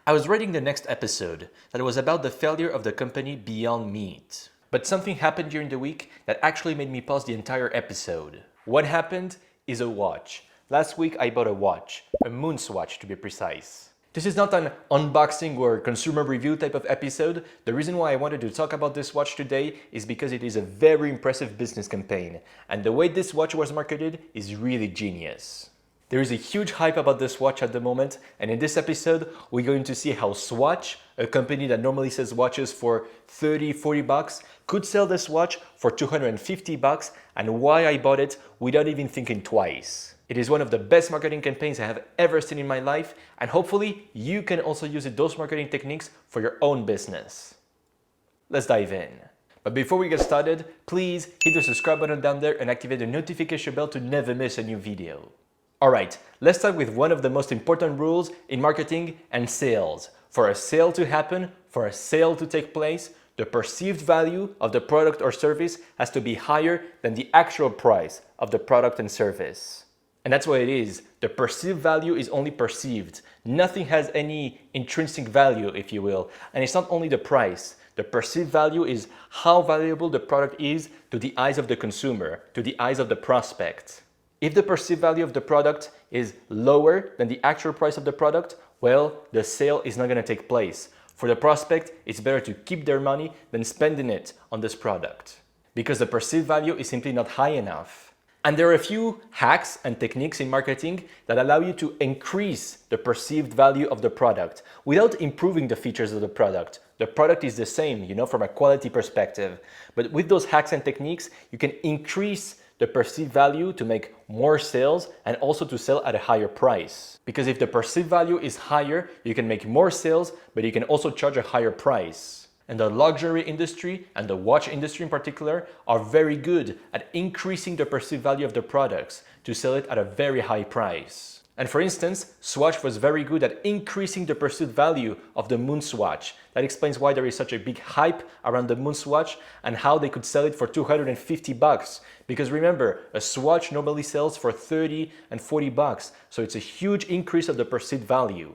I was writing the next episode that was about the failure of the company Beyond Meat. But something happened during the week that actually made me pause the entire episode. What happened is a watch. Last week I bought a watch, a Moonswatch to be precise. This is not an unboxing or consumer review type of episode. The reason why I wanted to talk about this watch today is because it is a very impressive business campaign, and the way this watch was marketed is really genius. There is a huge hype about this watch at the moment, and in this episode we're going to see how Swatch, a company that normally sells watches for 30-40 bucks, could sell this watch for 250 bucks, and why I bought it without even thinking twice. It is one of the best marketing campaigns I have ever seen in my life, and hopefully you can also use those marketing techniques for your own business. Let's dive in. But before we get started, please hit the subscribe button down there and activate the notification bell to never miss a new video. Alright, let's start with one of the most important rules in marketing and sales. For a sale to happen, for a sale to take place, the perceived value of the product or service has to be higher than the actual price of the product and service. And that's what it is. The perceived value is only perceived. Nothing has any intrinsic value, if you will. And it's not only the price. The perceived value is how valuable the product is to the eyes of the consumer, to the eyes of the prospect. If the perceived value of the product is lower than the actual price of the product, well, the sale is not going to take place. For the prospect, it's better to keep their money than spending it on this product, because the perceived value is simply not high enough. And there are a few hacks and techniques in marketing that allow you to increase the perceived value of the product without improving the features of the product. The product is the same, from a quality perspective. But with those hacks and techniques, you can increase the perceived value to make more sales and also to sell at a higher price. Because if the perceived value is higher, you can make more sales, but you can also charge a higher price. And the luxury industry and the watch industry in particular are very good at increasing the perceived value of the products to sell it at a very high price. And for instance, Swatch was very good at increasing the perceived value of the Moonswatch. That explains why there is such a big hype around the Moonswatch and how they could sell it for 250 bucks. Because remember, a Swatch normally sells for 30 and 40 bucks. So it's a huge increase of the perceived value.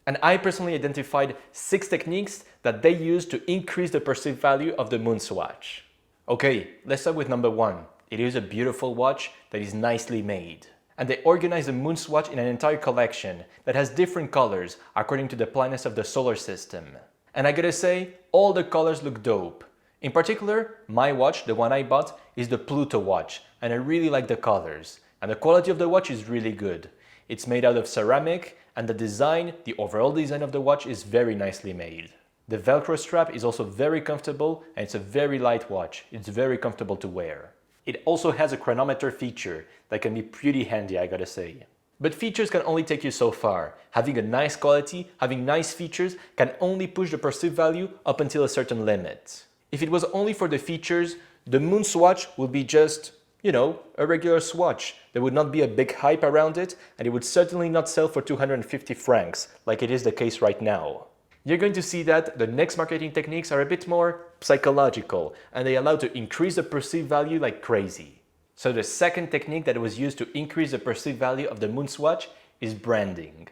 And I personally identified 6 techniques that they use to increase the perceived value of the Moonswatch. Okay, let's start with number 1. It is a beautiful watch that is nicely made. And they organize the Moonswatch in an entire collection that has different colors according to the planets of the solar system. And I gotta say, all the colors look dope. In particular, my watch, the one I bought, is the Pluto watch, and I really like the colors. And the quality of the watch is really good. It's made out of ceramic, and the overall design of the watch is very nicely made. The Velcro strap is also very comfortable, and it's a very light watch. It's very comfortable to wear. It also has a chronometer feature that can be pretty handy, I gotta say. But features can only take you so far. Having a nice quality, having nice features can only push the perceived value up until a certain limit. If it was only for the features, the Moonswatch would be just, a regular Swatch. There would not be a big hype around it, and it would certainly not sell for 250 francs, like it is the case right now. You're going to see that the next marketing techniques are a bit more psychological, and they allow to increase the perceived value like crazy. So the second technique that was used to increase the perceived value of the Moonswatch is branding.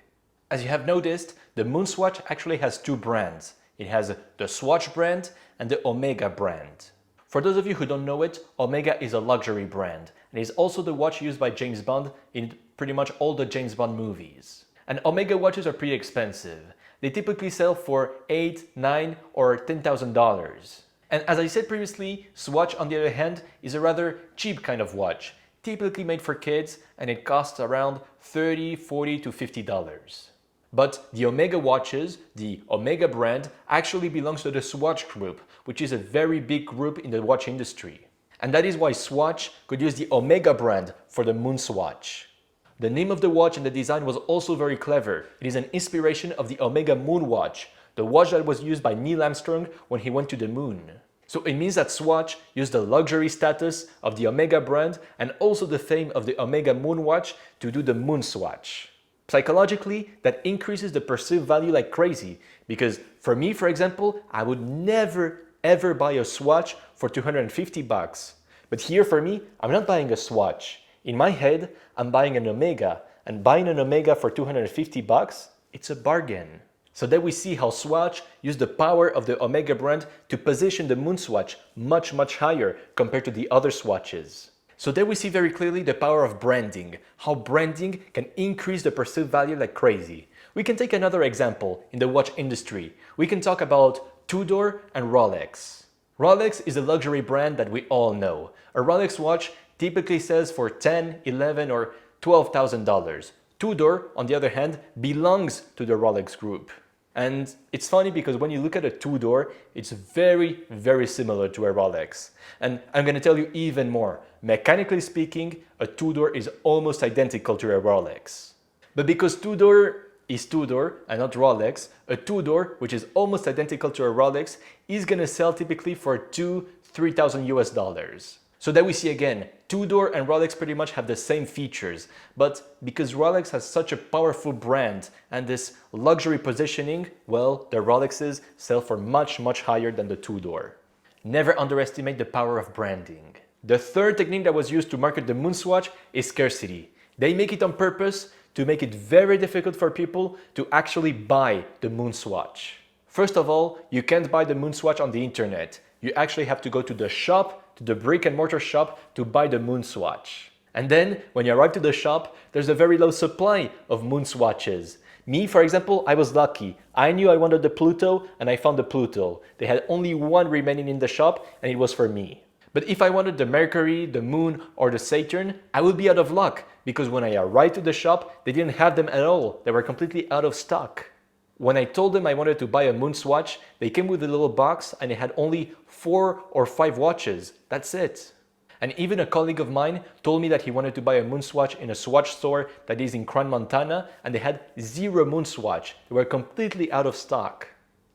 As you have noticed, the Moonswatch actually has 2 brands. It has the Swatch brand and the Omega brand. For those of you who don't know it, Omega is a luxury brand, and is also the watch used by James Bond in pretty much all the James Bond movies. And Omega watches are pretty expensive. They typically sell for $8, $9, or $10,000. And as I said previously, Swatch on the other hand is a rather cheap kind of watch, typically made for kids, and it costs around $30, $40 to $50. But the Omega watches, the Omega brand, actually belongs to the Swatch group, which is a very big group in the watch industry. And that is why Swatch could use the Omega brand for the Moonswatch. The name of the watch and the design was also very clever. It is an inspiration of the Omega Moonwatch, the watch that was used by Neil Armstrong when he went to the moon. So it means that Swatch used the luxury status of the Omega brand and also the fame of the Omega Moonwatch to do the Moonswatch. Psychologically, that increases the perceived value like crazy, because for me, for example, I would never ever buy a Swatch for 250 bucks. But here for me, I'm not buying a Swatch. In my head, I'm buying an Omega, and buying an Omega for 250 bucks, it's a bargain. So there we see how Swatch used the power of the Omega brand to position the Moonswatch much higher compared to the other swatches. So there we see very clearly the power of branding, how branding can increase the perceived value like crazy. We can take another example in the watch industry. We can talk about Tudor and Rolex. Rolex is a luxury brand that we all know. A Rolex watch typically sells for $10, $11, or $12,000. Tudor, on the other hand, belongs to the Rolex group. And it's funny because when you look at a Tudor, it's very similar to a Rolex. And I'm going to tell you even more. Mechanically speaking, a Tudor is almost identical to a Rolex. But because Tudor is Tudor and not Rolex, a Tudor, which is almost identical to a Rolex, is going to sell typically for $2,000–3,000 US. So there we see again, Tudor and Rolex pretty much have the same features, but because Rolex has such a powerful brand and this luxury positioning, well, the Rolexes sell for much higher than the Tudor. Never underestimate the power of branding. The third technique that was used to market the Moonswatch is scarcity. They make it on purpose to make it very difficult for people to actually buy the Moonswatch. First of all, you can't buy the Moonswatch on the internet. You actually have to go to the shop, to the brick and mortar shop to buy the Moonswatch. And then when you arrive to the shop, there's a very low supply of Moonswatches. Me, for example, I was lucky. I knew I wanted the Pluto and I found the Pluto. They had only one remaining in the shop and it was for me. But if I wanted the Mercury, the Moon, or the Saturn, I would be out of luck because when I arrived to the shop, they didn't have them at all. They were completely out of stock. When I told them I wanted to buy a Moonswatch, they came with a little box and it had only 4 or 5 watches. That's it. And even a colleague of mine told me that he wanted to buy a Moonswatch in a Swatch store that is in Crans, Montana, and they had 0 Moonswatch. They were completely out of stock.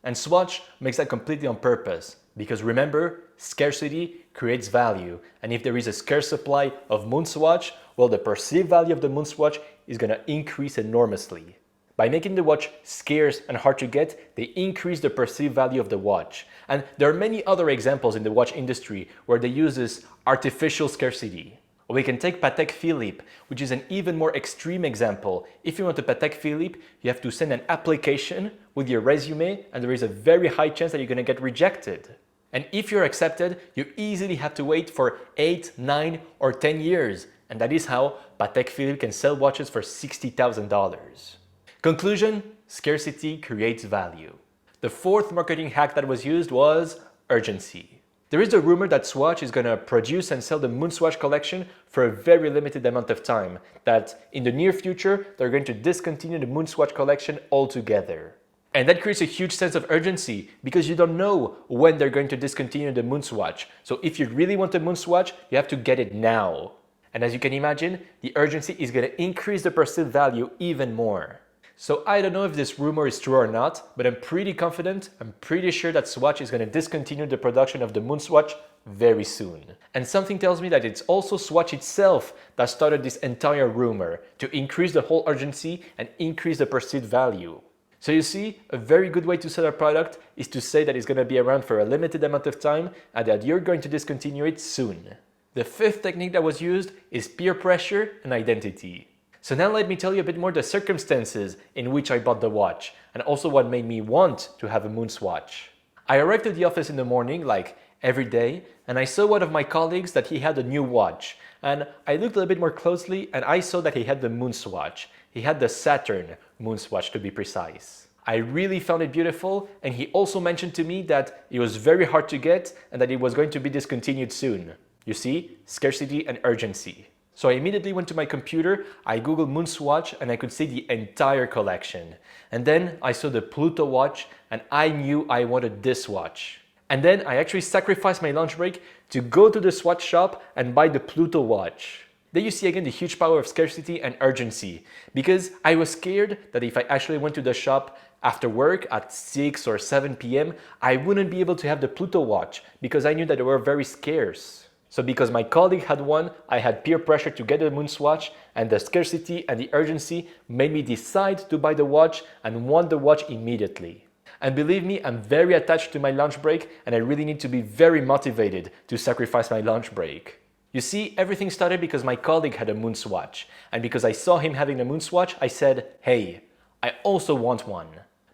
And Swatch makes that completely on purpose. Because remember, scarcity creates value. And if there is a scarce supply of Moonswatch, well, the perceived value of the Moonswatch is going to increase enormously. By making the watch scarce and hard to get, they increase the perceived value of the watch. And there are many other examples in the watch industry where they use this artificial scarcity. Or we can take Patek Philippe, which is an even more extreme example. If you want a Patek Philippe, you have to send an application with your resume, and there is a very high chance that you're going to get rejected. And if you're accepted, you easily have to wait for 8, 9, or 10 years. And that is how Patek Philippe can sell watches for $60,000. Conclusion, scarcity creates value. The fourth marketing hack that was used was urgency. There is a rumor that Swatch is going to produce and sell the Moonswatch collection for a very limited amount of time, that in the near future they're going to discontinue the Moonswatch collection altogether. And that creates a huge sense of urgency because you don't know when they're going to discontinue the Moonswatch. So if you really want a Moonswatch, you have to get it now. And as you can imagine, the urgency is going to increase the perceived value even more. So I don't know if this rumor is true or not, but I'm pretty confident, I'm pretty sure that Swatch is going to discontinue the production of the Moonswatch very soon. And something tells me that it's also Swatch itself that started this entire rumor to increase the whole urgency and increase the perceived value. So you see, a very good way to sell a product is to say that it's going to be around for a limited amount of time and that you're going to discontinue it soon. The fifth technique that was used is peer pressure and identity. So now let me tell you a bit more the circumstances in which I bought the watch and also what made me want to have a Moonswatch. I arrived at the office in the morning, like every day, and I saw one of my colleagues that he had a new watch. And I looked a little bit more closely and I saw that he had the Moonswatch. He had the Saturn Moonswatch to be precise. I really found it beautiful, and he also mentioned to me that it was very hard to get and that it was going to be discontinued soon. You see, scarcity and urgency. So I immediately went to my computer, I googled Moonswatch and I could see the entire collection. And then I saw the Pluto watch and I knew I wanted this watch. And then I actually sacrificed my lunch break to go to the Swatch shop and buy the Pluto watch. There you see again the huge power of scarcity and urgency, because I was scared that if I actually went to the shop after work at 6 or 7 p.m., I wouldn't be able to have the Pluto watch because I knew that they were very scarce. So because my colleague had one, I had peer pressure to get the Moonswatch, and the scarcity and the urgency made me decide to buy the watch and want the watch immediately. And believe me, I'm very attached to my lunch break and I really need to be very motivated to sacrifice my lunch break. You see, everything started because my colleague had a Moonswatch, and because I saw him having a Moonswatch, I said, hey, I also want one.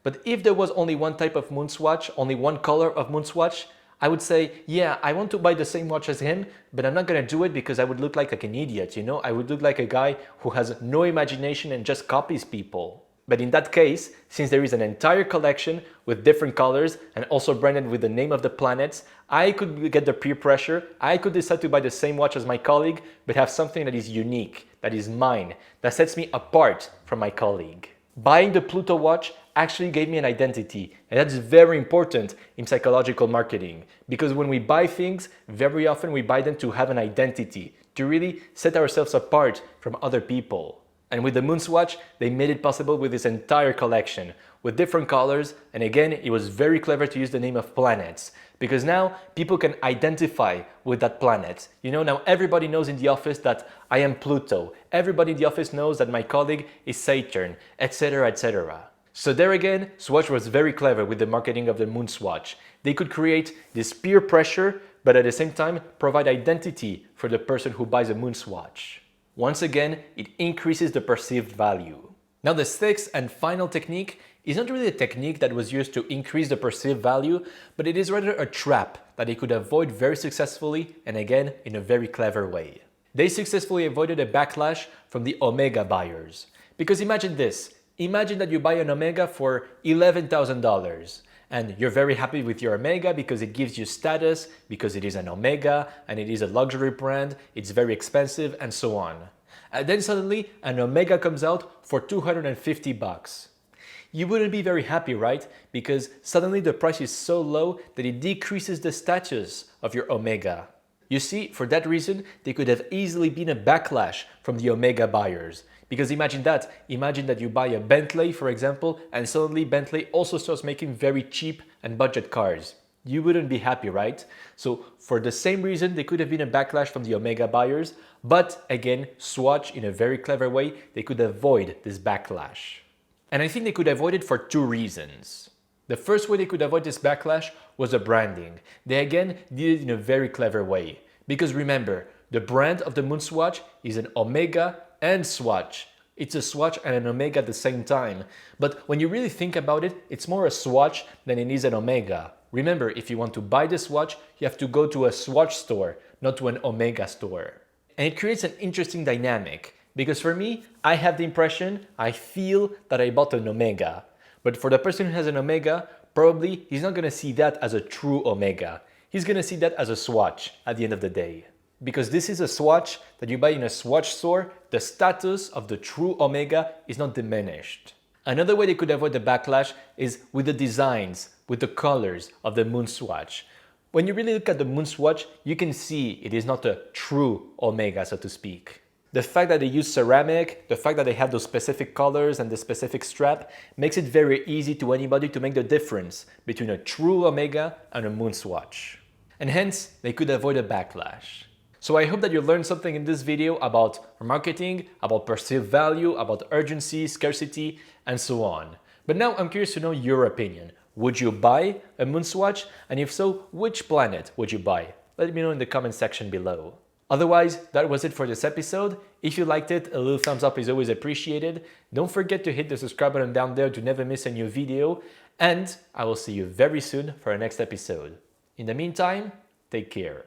But if there was only one type of Moonswatch, only one color of Moonswatch, I would say, yeah, I want to buy the same watch as him, but I'm not gonna do it because I would look like an idiot, you know? I would look like a guy who has no imagination and just copies people. But in that case, since there is an entire collection with different colors and also branded with the name of the planets, I could get the peer pressure, I could decide to buy the same watch as my colleague, but have something that is unique, that is mine, that sets me apart from my colleague. Buying the Pluto watch actually gave me an identity, and that's very important in psychological marketing, because when we buy things, very often we buy them to have an identity, to really set ourselves apart from other people. And with the Moonswatch, they made it possible with this entire collection, with different colors, and again, it was very clever to use the name of planets, because now people can identify with that planet. You know, now everybody knows in the office that I am Pluto, everybody in the office knows that my colleague is Saturn, etc., etc. So there again, Swatch was very clever with the marketing of the Moonswatch. They could create this peer pressure, but at the same time provide identity for the person who buys a Moonswatch. Once again, it increases the perceived value. Now the sixth and final technique is not really a technique that was used to increase the perceived value, but it is rather a trap that they could avoid very successfully, and again, in a very clever way. They successfully avoided a backlash from the Omega buyers. Because imagine this, imagine that you buy an Omega for $11,000 and you're very happy with your Omega because it gives you status, because it is an Omega and it is a luxury brand, it's very expensive and so on. And then suddenly an Omega comes out for $250. You wouldn't be very happy, right? Because suddenly the price is so low that it decreases the status of your Omega. You see, for that reason, there could have easily been a backlash from the Omega buyers. Because imagine that you buy a Bentley, for example, and suddenly Bentley also starts making very cheap and budget cars. You wouldn't be happy, right? So for the same reason, there could have been a backlash from the Omega buyers, but again, Swatch, in a very clever way, they could avoid this backlash. And I think they could avoid it for two reasons. The first way they could avoid this backlash was the branding. They again did it in a very clever way. Because remember, the brand of the Moonswatch is an Omega and Swatch. It's a Swatch and an Omega at the same time. But when you really think about it, it's more a Swatch than it is an Omega. Remember, if you want to buy this watch, you have to go to a Swatch store, not to an Omega store. And it creates an interesting dynamic. Because for me, I have the impression, I feel that I bought an Omega. But for the person who has an Omega, probably he's not going to see that as a true Omega. He's going to see that as a Swatch at the end of the day. Because this is a Swatch that you buy in a Swatch store, the status of the true Omega is not diminished. Another way they could avoid the backlash is with the designs, with the colors of the Moonswatch. When you really look at the Moonswatch, you can see it is not a true Omega, so to speak. The fact that they use ceramic, the fact that they have those specific colors and the specific strap makes it very easy to anybody to make the difference between a true Omega and a Moonswatch. And hence, they could avoid a backlash. So I hope that you learned something in this video about marketing, about perceived value, about urgency, scarcity, and so on. But now I'm curious to know your opinion. Would you buy a Moonswatch? And if so, which planet would you buy? Let me know in the comment section below. Otherwise, that was it for this episode. If you liked it, a little thumbs up is always appreciated. Don't forget to hit the subscribe button down there to never miss a new video. And I will see you very soon for our next episode. In the meantime, take care.